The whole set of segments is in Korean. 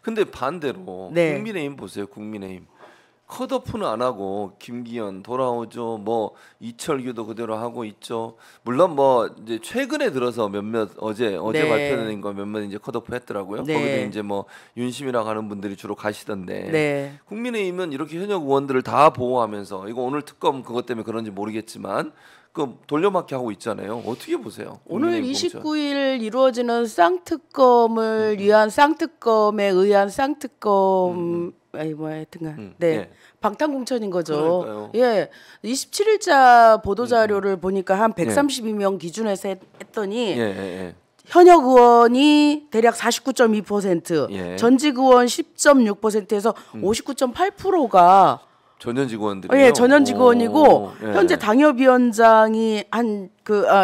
근데 반대로 네. 국민의힘 보세요. 국민의힘 컷오프는 안 하고 김기현 돌아오죠. 뭐 이철규도 그대로 하고 있죠. 물론 뭐 이제 최근에 들어서 몇몇 어제 네. 발표된 거 몇몇 이제 컷오프 했더라고요. 네. 거기도 이제 뭐 윤심이라고 하는 분들이 주로 가시던데. 네. 국민의힘은 이렇게 현역 의원들을 다 보호하면서 이거 오늘 특검 그것 때문에 그런지 모르겠지만 그 돌려막기 하고 있잖아요. 어떻게 보세요? 오늘 국민의힘 공천. 29일 이루어지는 쌍특검을 위한 쌍특검에 의한 쌍특검 아니 뭐 하여튼간 네. 예. 방탄공천인 거죠. 그러니까요. 예. 27일자 보도 자료를 보니까 한 132명 기준에서 했더니 예. 현역 의원이 대략 49.2%, 예. 전직 의원 10.6%에서 59.8%가 전현직 의원들이요. 예, 전현직 의원이고 예. 현재 당협위원장이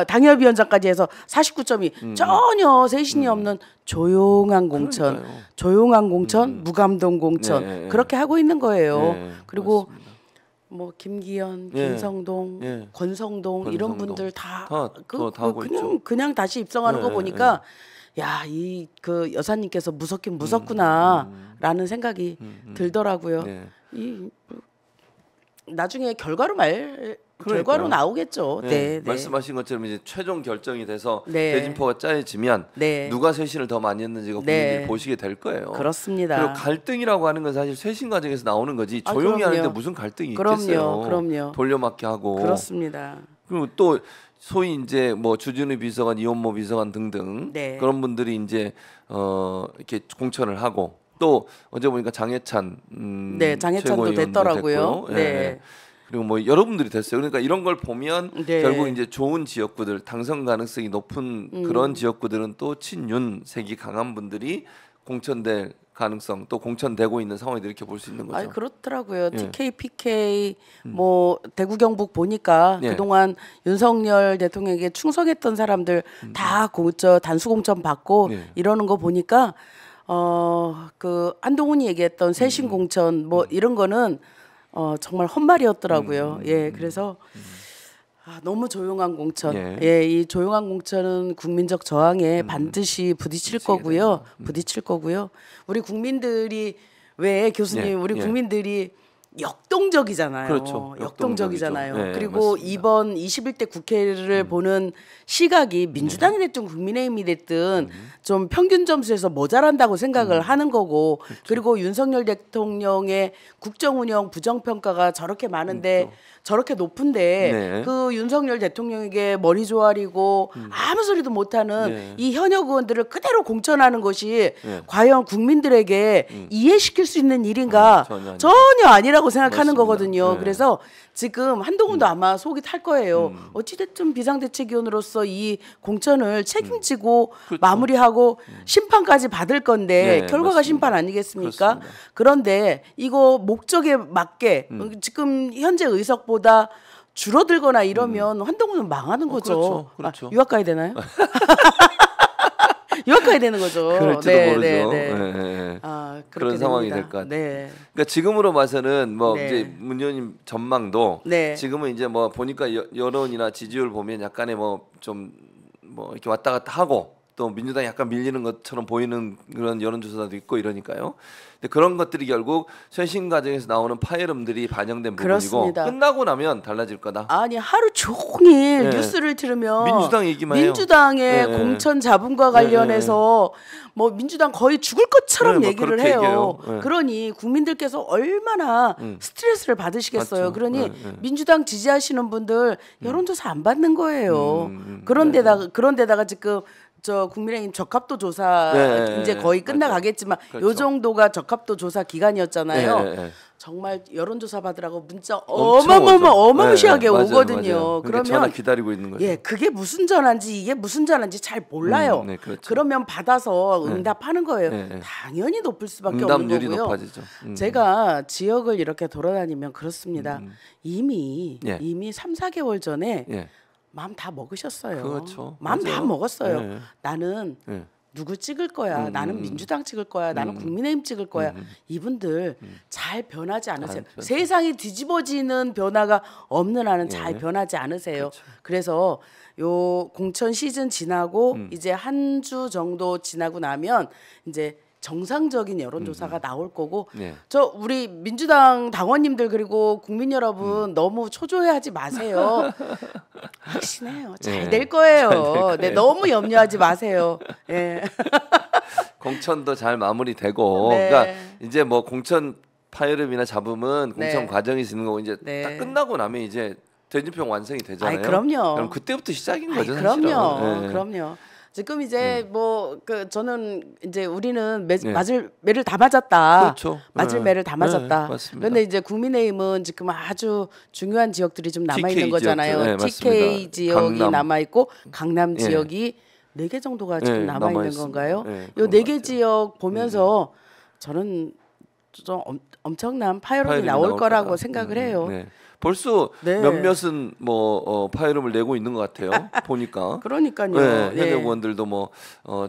당협위원장까지 해서 49.2 전혀 세신이 없는 조용한 공천, 그러니까요. 조용한 공천, 무감동 공천 예. 그렇게 하고 있는 거예요. 예, 그리고 맞습니다. 뭐 김기현, 예. 김성동, 예. 권성동 이런 권성동. 분들 다 다 하고 있죠. 그냥 다시 입성하는 거 예, 보니까 야, 이 그 여사님께서 무섭긴 무섭구나라는 생각이 들더라고요. 네. 이 나중에 결과로 그러니까요. 나오겠죠. 네, 네, 네. 말씀하신 것처럼 이제 최종 결정이 돼서 네. 대진표가 짜여지면 네. 누가 쇄신을 더 많이 했는지가 네. 국민들이 보시게 될 거예요. 그렇습니다. 그리고 갈등이라고 하는 건 사실 쇄신 과정에서 나오는 거지 조용히 그럼요. 하는데 무슨 갈등이 있겠어요. 그럼요. 돌려막기 하고. 그렇습니다. 그리고 또 소위 이제 뭐 주진우 비서관, 이원모 비서관 등등 네. 그런 분들이 이제 이렇게 공천을 하고 또 어제 보니까 장해찬 네, 장해찬도 최고위원도 됐더라고요. 됐고요. 네. 예. 그리고 뭐 여러분들이 됐어요. 그러니까 이런 걸 보면 네. 결국 이제 좋은 지역구들 당선 가능성이 높은 그런 지역구들은 또 친윤 색이 강한 분들이 공천될 가능성 또 공천되고 있는 상황이 이렇게 볼 수 있는 거죠. 아니 그렇더라고요. 예. TK, PK 뭐 대구 경북 보니까 예. 그동안 윤석열 대통령에게 충성했던 사람들 다 단수 공천 받고 예. 이러는 거 보니까 그 한동훈이 얘기했던 세신 공천 뭐 이런 거는 정말 헛말이었더라고요. 예. 그래서 너무 조용한 공천. 예. 예, 이 조용한 공천은 국민적 저항에 반드시 부딪힐 거고요. 부딪힐 거고요. 우리 국민들이 왜 교수님 예, 우리 예. 국민들이 역동적이잖아요. 그렇죠. 역동적이잖아요. 역동적이죠. 네, 그리고 맞습니다. 이번 21대 국회를 보는 시각이 민주당이 됐든 국민의힘이 됐든 좀 평균 점수에서 모자란다고 생각을 하는 거고 그리고 윤석열 대통령의 국정운영 부정평가가 저렇게 많은데 저렇게 높은데 네. 그 윤석열 대통령에게 머리 조아리고 아무 소리도 못하는 네. 이 현역 의원들을 그대로 공천하는 것이 네. 과연 국민들에게 이해시킬 수 있는 일인가? 전혀 아니죠. 전혀 아니라고 생각하는 맞습니다. 거거든요. 네. 그래서 지금 한동훈도 아마 속이 탈 거예요. 어찌됐든 비상대책위원으로서 이 공천을 책임지고 그렇죠. 마무리하고 심판까지 받을 건데 네, 결과가 맞습니다. 심판 아니겠습니까? 그렇습니다. 그런데 이거 목적에 맞게 지금 현재 의석보다 줄어들거나 이러면 한동훈은 망하는 거죠. 그렇죠. 유학 가야 되나요? 유학 가야 되는 거죠. 그럴지도 모르죠. 예. 그렇게 그런 상황이 됩니다. 될 것 같아요. 네. 그러니까 지금으로 봐서는 뭐 네. 이제 문 의원님 전망도 네. 지금은 이제 뭐 보니까 여론이나 지지율 보면 약간의 뭐 좀 뭐 이렇게 왔다 갔다 하고 또 민주당이 약간 밀리는 것처럼 보이는 그런 여론조사도 있고 이러니까요. 근데 그런 것들이 결국 쇄신 과정에서 나오는 파열음들이 반영된 그렇습니다. 부분이고 끝나고 나면 달라질 거다. 아니 하루 종일 네. 뉴스를 들으면 민주당 얘기만 해요. 민주당의 네. 공천 잡음과 관련해서 뭐 민주당 거의 죽을 것처럼 네, 뭐 얘기를 그렇게 해요. 얘기해요. 네. 그러니 국민들께서 얼마나 스트레스를 받으시겠어요. 맞죠. 그러니 네. 민주당 지지하시는 분들 여론조사 안 받는 거예요. 그런데다가 지금 저 국민의힘 적합도 조사 네, 이제 거의 끝나가겠지만 그렇죠. 요 정도가 적합도 조사 기간이었잖아요. 네. 정말 여론조사 받으라고 문자 엄청 오죠. 어마무시하게 맞아요, 오거든요. 맞아요. 그러니까 그러면 전화 기다리고 있는 거죠. 예, 그게 무슨 전화인지 이게 무슨 전화인지 잘 몰라요. 네, 그렇죠. 그러면 받아서 응답하는 거예요. 네. 당연히 높을 수밖에 응답률이 없는 거고요. 높아지죠. 제가 지역을 이렇게 돌아다니면 그렇습니다. 이미 예. 3, 4개월 전에 예. 마음 다 먹으셨어요. 그렇죠. 마음 다 맞아요. 먹었어요. 네. 나는 예. 누구 찍을 거야. 나는 민주당 찍을 거야. 나는 국민의힘 찍을 거야. 이분들 잘 변하지 않으세요. 세상이 뒤집어지는 변화가 없는 한은 잘 변하지 않으세요. 그래서 요 공천 시즌 지나고 이제 한 주 정도 지나고 나면 이제 정상적인 여론조사가 나올 거고 네. 저 우리 민주당 당원님들 그리고 국민 여러분 너무 초조해하지 마세요. 확신해요. 잘 될 거예요. 잘될 거예요. 네, 너무 염려하지 마세요. 예. 공천도 잘 마무리되고, 네. 그러니까 이제 뭐 공천 파열음이나 잡음은 공천 네. 과정이 있는 거고 이제 네. 딱 끝나고 나면 이제 대진표 완성이 되잖아요. 아이, 그럼요. 그럼 그때부터 시작인 아이, 거죠, 그럼요. 사실은. 네. 그럼요. 지금 이제 뭐 그 저는 이제 우리는 네. 맞을 매를 다 맞았다. 그렇죠. 맞을 네. 매를 다 맞았다. 네, 맞습니다. 그런데 이제 국민의힘은 지금 아주 중요한 지역들이 좀 남아 있는 TK 거잖아요. 지역들. 네, TK 맞습니다. 지역이 강남. 남아 있고 강남 예. 지역이 4개 정도가 지금 예, 남아 있는 남아있습니다. 건가요? 예, 요 그런 4개 것 같아요. 지역 보면서 저는 좀 엄청난 파열음이 나올 거라고 거다. 생각을 해요. 네. 벌써 네. 몇몇은 뭐 파열음을 내고 있는 것 같아요. 보니까. 그러니까요. 네, 예. 현역 의원들도 뭐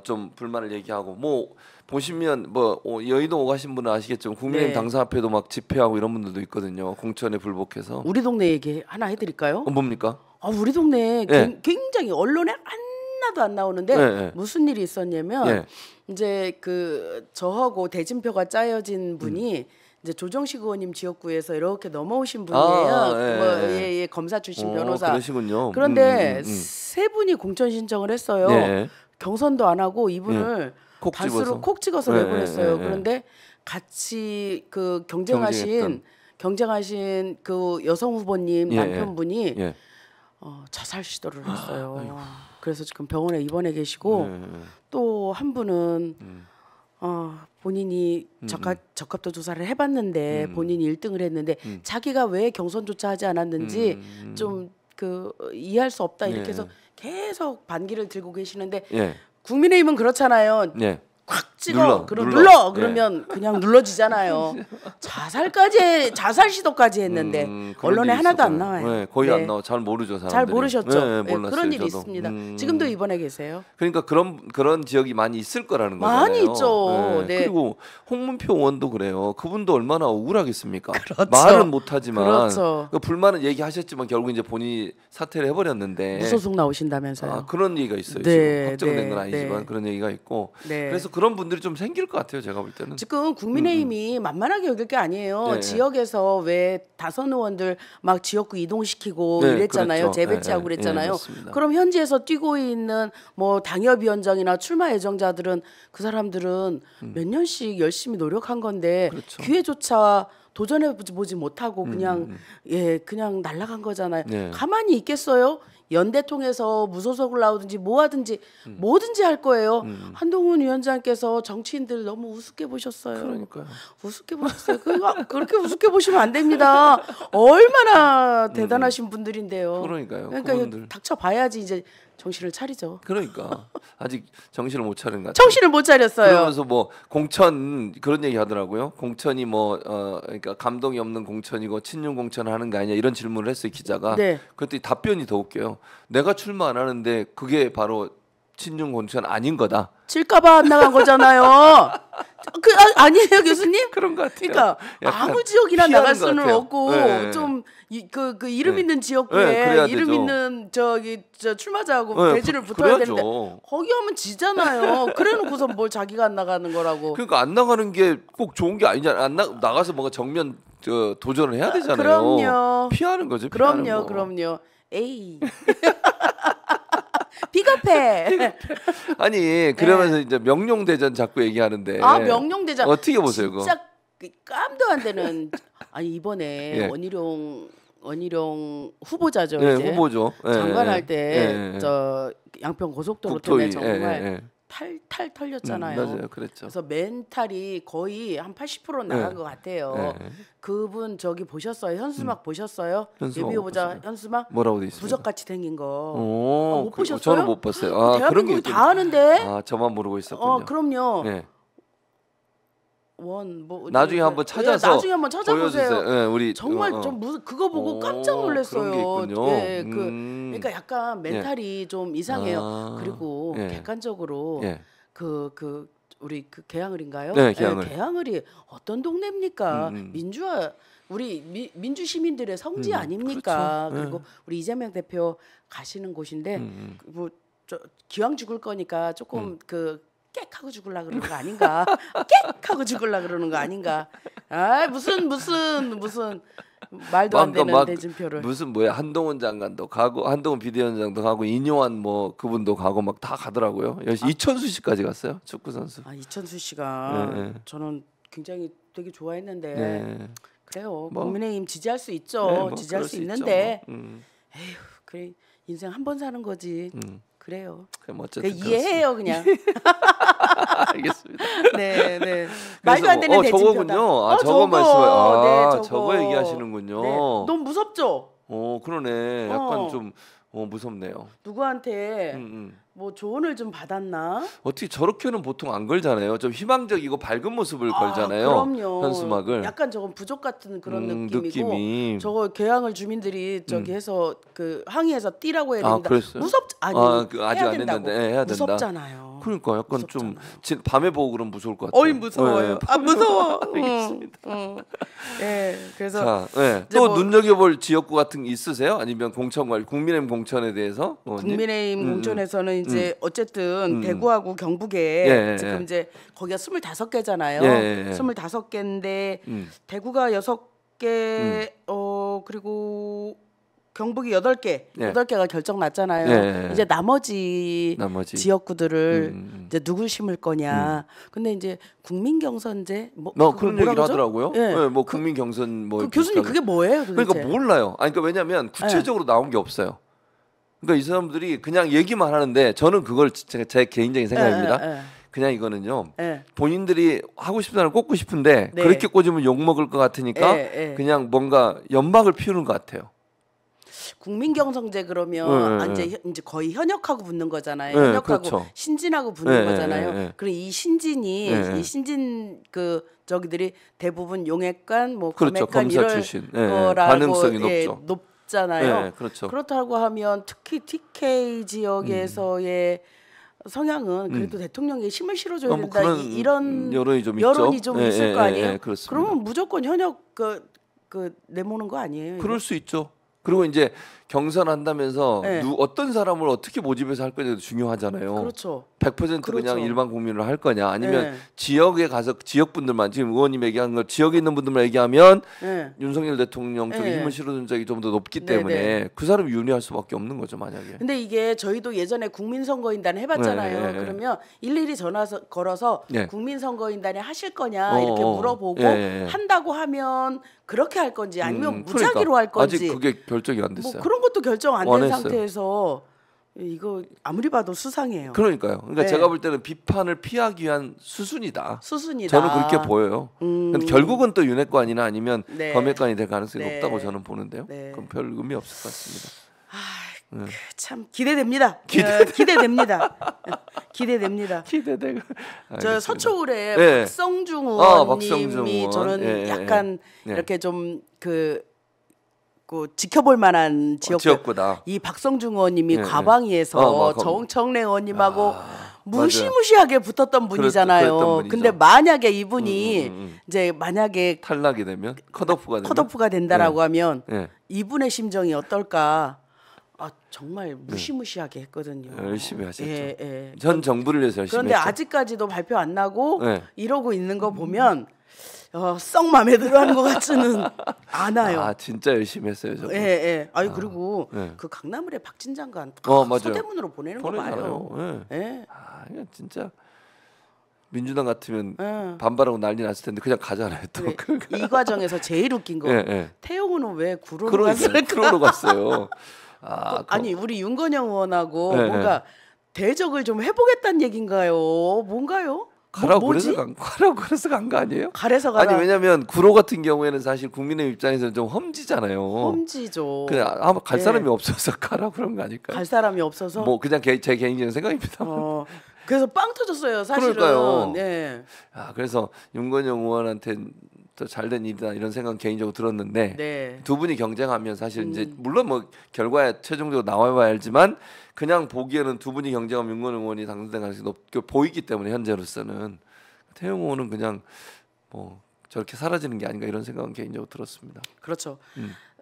좀 불만을 얘기하고 뭐 보시면 뭐 여의도 오가신 분은 아시겠지만 국민의힘 네. 당사 앞에도 막 집회하고 이런 분들도 있거든요. 공천에 불복해서. 우리 동네 얘기 하나 해드릴까요? 뭡니까? 우리 동네 예. 굉장히 언론에 하나도 안 나오는데 예, 예. 무슨 일이 있었냐면 예. 이제 그 저하고 대진표가 짜여진 분이 이제 조정식 의원님 지역구에서 이렇게 넘어오신 분이에요. 아, 예, 뭐, 예. 예, 예, 검사 출신 변호사. 그러시군요. 그런데 세 분이 공천 신청을 했어요. 예. 경선도 안 하고 이분을 콕 단수로 집어서. 콕 찍어서 예, 내보냈어요. 예, 예. 그런데 같이 그 경쟁했던. 경쟁하신 그 여성 후보님 예, 남편분이 예. 자살 시도를 했어요. 그래서 지금 병원에 입원해 계시고 예. 또 한 분은 본인이 적합도 조사를 해봤는데 본인이 1등을 했는데 자기가 왜 경선조차 하지 않았는지 좀 그 이해할 수 없다 이렇게 예. 해서 계속 반기를 들고 계시는데 예. 국민의힘은 그렇잖아요. 예. 콱 찍어 눌러. 눌러 그러면 그냥 눌러지잖아요. 자살 시도까지 했는데 그런 언론에 일이 하나도 안 있었구나. 나와요. 네, 거의 네. 안 나와. 잘 모르죠, 사람들이. 잘 모르셨죠? 네, 네, 몰랐어요, 그런 일이 저도. 있습니다. 지금도 입원해 계세요. 그러니까 그런 지역이 많이 있을 거라는 거잖아요. 많이 있죠. 네. 그리고 홍문표 의원도 그래요. 그분도 얼마나 억울하겠습니까? 그렇죠. 말은 못하지만 그렇죠. 그 불만은 얘기하셨지만 결국 이제 본인이 사퇴를 해버렸는데. 무소속 나오신다면서요. 그런 얘기가 있어요. 네, 지금 확정된 네, 건 아니지만 네. 그런 얘기가 있고. 네. 그래서 그런 분들이 좀 생길 것 같아요. 제가 볼 때는. 지금 국민의힘이 만만하게 여길 게 아니에요. 네. 지역에서 왜 다선 의원들 막 지역구 이동시키고 네, 이랬잖아요. 그렇죠. 재배치하고 네, 네, 그랬잖아요. 맞습니다. 그럼 현지에서 뛰고 있는 뭐 당협위원장이나 출마 예정자들은 그 사람들은 몇 년씩 열심히 노력한 건데 그렇죠. 기회조차 도전해 보지 못하고 그냥 그냥 날아간 거잖아요. 네. 가만히 있겠어요? 연대 통해서 무소속을 나오든지 뭐 하든지 뭐든지 할 거예요. 한동훈 위원장께서 정치인들 너무 우습게 보셨어요. 그러니까요. 우습게 보셨어요. 그렇게 우습게 보시면 안 됩니다. 얼마나 대단하신 분들인데요. 그러니까요. 그러니까 그분들. 닥쳐 봐야지 이제 정신을 차리죠. 그러니까 아직 정신을 못 차린 것 같아요. 정신을 못 차렸어요. 그러면서 뭐 공천 그런 얘기 하더라고요. 공천이 뭐 그러니까 감동이 없는 공천이고 친윤 공천을 하는 거 아니냐 이런 질문을 했어요 기자가. 네. 그랬더니 답변이 더 웃겨요. 내가 출마 안 하는데 그게 바로 친윤 공천 아닌 거다. 칠까봐 안 나간 거잖아요. 아니에요 교수님? 그런 것 같아요. 그러니까 약간 아무 지역이나 피하는 나갈 것 수는 같아요. 없고 네. 좀 그 이름 네. 있는 네, 지역구에 그래야 이름 되죠. 있는 저 출마자하고 네, 대진을 붙어야 그래야죠. 되는데 거기 하면 지잖아요. 그래놓고서 뭘 자기가 안 나가는 거라고. 그러니까 안 나가는 게 꼭 좋은 게 아니잖아요. 나가서 뭔가 정면 도전을 해야 되잖아요. 그럼요. 피하는 거죠. 피하는 거. 그럼요. 에이. 비겁해. 아니 그러면서 이제 명룡대전 자꾸 얘기하는데. 명령대장. 어떻게 보세요, 그거? 진짜 깜도 안 되는. 아니 이번에 예. 원희룡 후보자죠. 네, 이제. 후보죠. 예, 장관할 예, 때 예, 예. 저 양평 고속도로 때문에 국토위. 정말 예, 예. 탈 털렸잖아요. 맞아요, 그랬죠. 그래서 멘탈이 거의 한 80% 나간 네. 것 같아요. 네. 그분 저기 보셨어요? 현수막 보셨어요? 현수막 예비 못 후보자 봤어요. 현수막? 뭐라고 돼 있습니까? 부적같이 생긴 거. 오, 못 보셨어요? 저는 못 봤어요. 그런 게 대한민국이 있군요. 다 하는데. 아, 저만 모르고 있었군요. 그럼요. 네. 나중에 한번 찾아서 나중에 한번 찾아보세요. 보여주세요. 네, 우리 정말 좀 무슨 그거 보고 깜짝 놀랐어요. 그런 게 있군요. 예, 그러니까 약간 멘탈이 좀 이상해요. 아, 그리고 예. 객관적으로 예. 우리 개항을인가요? 네, 개항을. 개항을이 어떤 동네입니까? 음. 민주화 우리 민주 시민들의 성지 아닙니까? 그렇죠. 그리고 우리 이재명 대표 가시는 곳인데 뭐 기왕 죽을 거니까 조금 꽥 하고 죽을라 그러는 거 아닌가? 꽥 하고 죽을라 그러는 거 아닌가? 아 무슨 말도 안 되는 막 대진표를. 무슨 뭐야 한동훈 장관도 가고 한동훈 비대위원장도 가고 이뇨한 뭐 그분도 가고 막 다 가더라고요. 이천수 씨까지 갔어요. 축구 선수. 아 이천수 씨가 네. 저는 굉장히 되게 좋아했는데 네. 그래요. 뭐. 국민의힘 지지할 수 있죠. 네, 뭐 지지할 그럴 수 수 있죠, 있는데 뭐. 에휴 그래 인생 한 번 사는 거지. 그래요. 그럼 어쨌든 이해해요 그냥. 알겠습니다. 네, 네. 그래서 말도 안 되는 대진표다. 저거군요. 아, 저거 말씀을 네, 저거 얘기하시는군요. 네. 너무 무섭죠. 그러네. 약간 어. 좀 무섭네요. 누구한테 뭐 조언을 좀 받았나? 어떻게 저렇게는 보통 안 걸잖아요. 좀 희망적이고 밝은 모습을 걸잖아요. 그럼요. 현수막을. 약간 저건 부족 같은 그런 느낌이고. 느낌이. 저거 개항을 주민들이 저기 해서 그 항의해서 뛰라고 해야 아, 됩니다. 그랬어요? 아니 아직 해야 안 된다고. 했는데 해야 된다. 무섭잖아요. 그러니까 약간 무섭잖아요. 좀 밤에 보고 그러면 무서울 것 같아요. 어이 무서워요. 네. 아 무서워. 알겠습니다. 예, 그래서 자, 네. 이제 또 뭐- 눈여겨볼 지역구 같은 게 있으세요? 아니면 국민의힘 공천에 대해서? 국민의힘 공천에서는 이제 어쨌든 대구하고 경북에 예, 지금 예. 이제 거기가 25개잖아요. 예, 예. 25개인데 대구가 6개 그리고 경북이 8개. 예. 8개가 결정 났잖아요. 예, 예. 이제 나머지 지역구들을 이제 누굴 심을 거냐. 근데 이제 국민 경선제 그런 얘기를 하더라고요. 예. 네, 뭐 국민 경선 뭐 그 교수님 비슷하게. 그게 뭐예요, 도대체? 그러니까 몰라요. 아니 그러니까 왜냐면 구체적으로 나온 게 없어요. 그러니까 이 사람들이 그냥 얘기만 하는데 저는 그걸 제 개인적인 생각입니다. 예. 그냥 이거는요. 예. 본인들이 하고 싶은 사람 꽂고 싶은데 네. 그렇게 꽂으면 욕 먹을 것 같으니까 예, 예. 그냥 뭔가 연막을 피우는 것 같아요. 국민 경선제 그러면 이제 거의 현역하고 붙는 거잖아요. 네, 현역하고 그렇죠. 신진하고 붙는 네, 거잖아요. 네, 네. 그럼 이 신진이 네. 이 신진 그 저기들이 대부분 용액관 뭐 그렇죠. 검액관 검사 이럴 출신. 네, 거라고 가능성이 높죠. 높잖아요. 네, 그렇죠. 그렇다고 하면 특히 TK 지역에서의 성향은 그래도 대통령에 힘을 실어줘야 뭐 된다. 그런 이런 여론이 좀 여론이 있죠. 좀 예, 있을 예, 거 아니에요. 예, 그렇습니다. 그러면 무조건 현역 그 내모는 거 아니에요? 그럴 수 있죠. 그리고 이제 경선한다면서 네. 어떤 사람을 어떻게 모집해서 할 거냐도 중요하잖아요. 그렇죠. 100% 그렇죠. 그냥 일반 국민으로 할 거냐 아니면 네. 지역에 가서 지역 분들만 지금 의원님 얘기한 거 지역에 있는 분들만 얘기하면 네. 윤석열 대통령 쪽에 네. 힘을 실어준 적이 좀 더 높기 네, 때문에 네. 그 사람이 유리할 수밖에 없는 거죠 만약에. 근데 이게 저희도 예전에 국민선거인단 해봤잖아요. 네, 네, 네. 그러면 일일이 전화 걸어서 네. 국민선거인단에 하실 거냐 이렇게 어, 물어보고 예. 한다고 하면 그렇게 할 건지 아니면 그러니까. 무작위로 할 건지 아직 그게 결정이 안 뭐 됐어요. 그런 것도 결정 안 안 된 했어요. 상태에서 이거 아무리 봐도 수상해요. 그러니까요. 그러니까 네. 제가 볼 때는 비판을 피하기 위한 수순이다. 수순이다. 저는 그렇게 보여요. 근데 결국은 또 윤핵관이나 아니면 네. 검핵관이 될 가능성이 네. 높다고 저는 보는데요. 네. 그럼 별 의미 없을 것 같습니다. 참 기대됩니다. 기대됩니다. 기대됩니다. 기대되고. 저 서초울에 네. 박성중 박성중 의원님이 의원. 저는 예, 약간 예. 이렇게 좀 지켜볼 만한 지역구다. 이 박성중 의원님이 예, 예. 과방위에서 정청래 의원님하고 맞아요. 무시무시하게 붙었던 분이잖아요. 그랬던 분이죠. 근데 만약에 이분이 이제 만약에 탈락이 되면 컷오프가 되면 컷오프가 된다라고 하면 예. 이분의 심정이 어떨까? 아 정말 무시무시하게 했거든요. 열심히 하셨죠. 예, 예. 전 정부를 위해서 열심히 그런데 했죠. 아직까지도 발표 안 나고 네. 이러고 있는 거 보면 썩 마음에 들어하는 것 같지는 않아요. 아 진짜 열심히 했어요. 저거. 예, 예. 아니 그리고 네. 그 강남을의 박진 장관 맞아요. 서대문으로 보내는 거 봐요. 보내잖아요. 예. 예. 아 이거 진짜 민주당 같으면 예. 반발하고 난리 났을 텐데 그냥 가잖아요. 또. 네, 이 과정에서 제일 웃긴 거 예, 예. 태용우는 왜 구로로 그러니까 갔을까? 프로로 갔어요. 아, 아니 우리 윤건영 의원하고 네, 뭔가 대적을 좀 해보겠다는 얘긴가요? 뭔가요? 가라고 뭐지? 그래서 간 거 아니에요? 가래서 가라. 아니 왜냐면 구로 같은 경우에는 사실 국민의 입장에서는 좀 험지잖아요. 험지죠. 그냥 아마 갈 예. 사람이 없어서 가라 그런 거 아닐까요? 갈 사람이 없어서. 뭐 그냥 제 개인적인 생각입니다. 그래서 빵 터졌어요. 사실은. 그러니까요. 네. 아, 그래서 윤건영 의원한테 더 잘된 일이다 이런 생각 개인적으로 들었는데 네. 두 분이 경쟁하면 사실 이제 물론 뭐 결과에 최종적으로 나와봐야 알지만 그냥 보기에는 두 분이 경쟁하면 윤건영 의원이 당선될 가능성이 높게 보이기 때문에 현재로서는 태용 의원은 그냥 뭐 저렇게 사라지는 게 아닌가 이런 생각은 개인적으로 들었습니다. 그렇죠.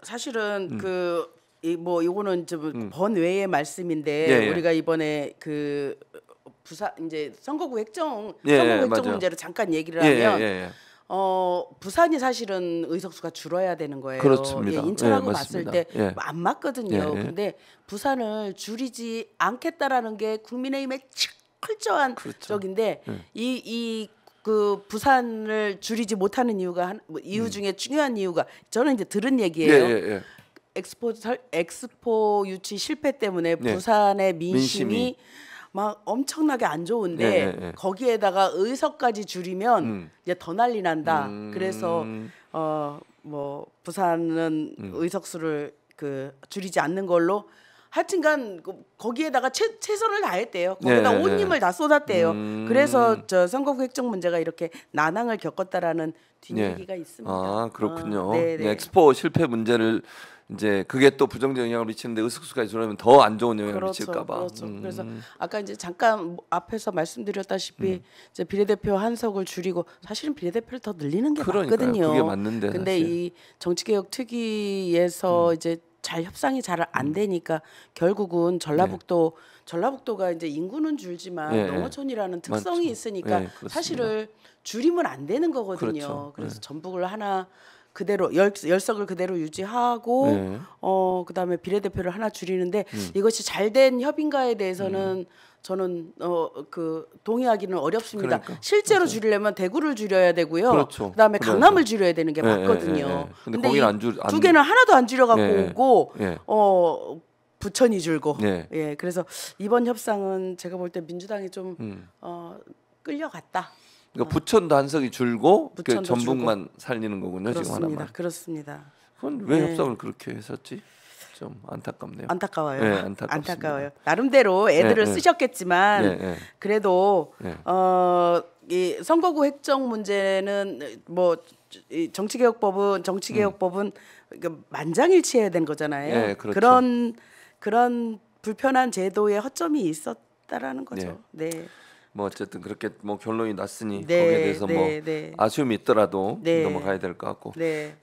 사실은 이거는 좀 음. 번외의 말씀인데 예, 예. 우리가 이번에 부산 이제 선거구 획정 예, 선거구 획정 맞아요. 문제로 잠깐 얘기를 예, 하면 예. 부산이 사실은 의석수가 줄어야 되는 거예요. 그렇습니다. 예, 인천하고 예, 봤을 맞습니다. 때 예. 안 맞거든요. 예, 예. 근데 부산을 줄이지 않겠다라는 게 국민의힘의 철저한 그렇죠. 적인데 이 그 부산을 줄이지 못하는 이유가 이유 중에 중요한 이유가 저는 이제 들은 예, 얘기예요. 예, 예. 엑스포 유치 실패 때문에 네. 부산의 민심이 민심이. 막 엄청나게 안 좋은데 네, 네, 네. 거기에다가 의석까지 줄이면 이제 더 난리 난다. 그래서 뭐 부산은 의석수를 그 줄이지 않는 걸로 하여튼간 거기에다가 최선을 다했대요. 거기다 네, 온 네. 힘을 다 쏟았대요. 그래서 저 선거구 획정 문제가 이렇게 난항을 겪었다라는 뒷얘기가 있습니다. 아, 그렇군요. 네, 네, 네. 엑스포 실패 문제를 이제 그게 또 부정적 영향을 미치는데 의석수까지 줄으면 더 안 좋은 영향을 미칠까 봐. 그렇죠. 그래서 아까 이제 잠깐 앞에서 말씀드렸다시피 이제 비례대표 한석을 줄이고 사실은 비례대표를 더 늘리는 게 그러니까요. 맞거든요. 그게 맞는데, 근데 사실. 이 정치개혁 특위에서 이제 잘 협상이 잘 안 되니까 결국은 전라북도가 이제 인구는 줄지만 네, 농어촌이라는 특성이 맞죠. 있으니까 네, 그렇습니다. 사실을 줄이면 안 되는 거거든요. 그렇죠. 그래서 전북을 하나 그대로 열석을 그대로 유지하고 네. 그다음에 비례대표를 하나 줄이는데 이것이 잘된 협의인가에 대해서는 저는 그 동의하기는 어렵습니다. 그러니까. 실제로 줄이려면 대구를 줄여야 되고요. 그렇죠. 그다음에 그래야죠. 강남을 줄여야 되는 게 예, 맞거든요. 예, 예. 근데 근데 거기는 두 개는 하나도 안 줄여 갖고 예, 오고 예. 부천이 줄고 예. 예. 그래서 이번 협상은 제가 볼 때 민주당이 좀 끌려갔다. 그러니까 부천도 한석이 줄고 그 부천도 전북만 살리는 거군요. 지금 그렇습니다. 하나만. 그렇습니다. 그건 왜 네. 협상을 그렇게 했었지? 좀 안타깝네요. 안타까워요. 네, 안타깝습니다. 안타까워요. 나름대로 애들을 네, 네. 쓰셨겠지만 네, 네. 그래도 네. 이 선거구 획정 문제는 뭐 이 정치개혁법은 그 만장일치해야 되는 거잖아요. 네, 그렇죠. 그런 불편한 제도에 허점이 있었다라는 거죠. 네. 뭐 어쨌든 그렇게 뭐 결론이 났으니 네, 거기에 대해서 뭐 네. 아쉬움이 있더라도 네. 넘어가야 될 것 같고. 네.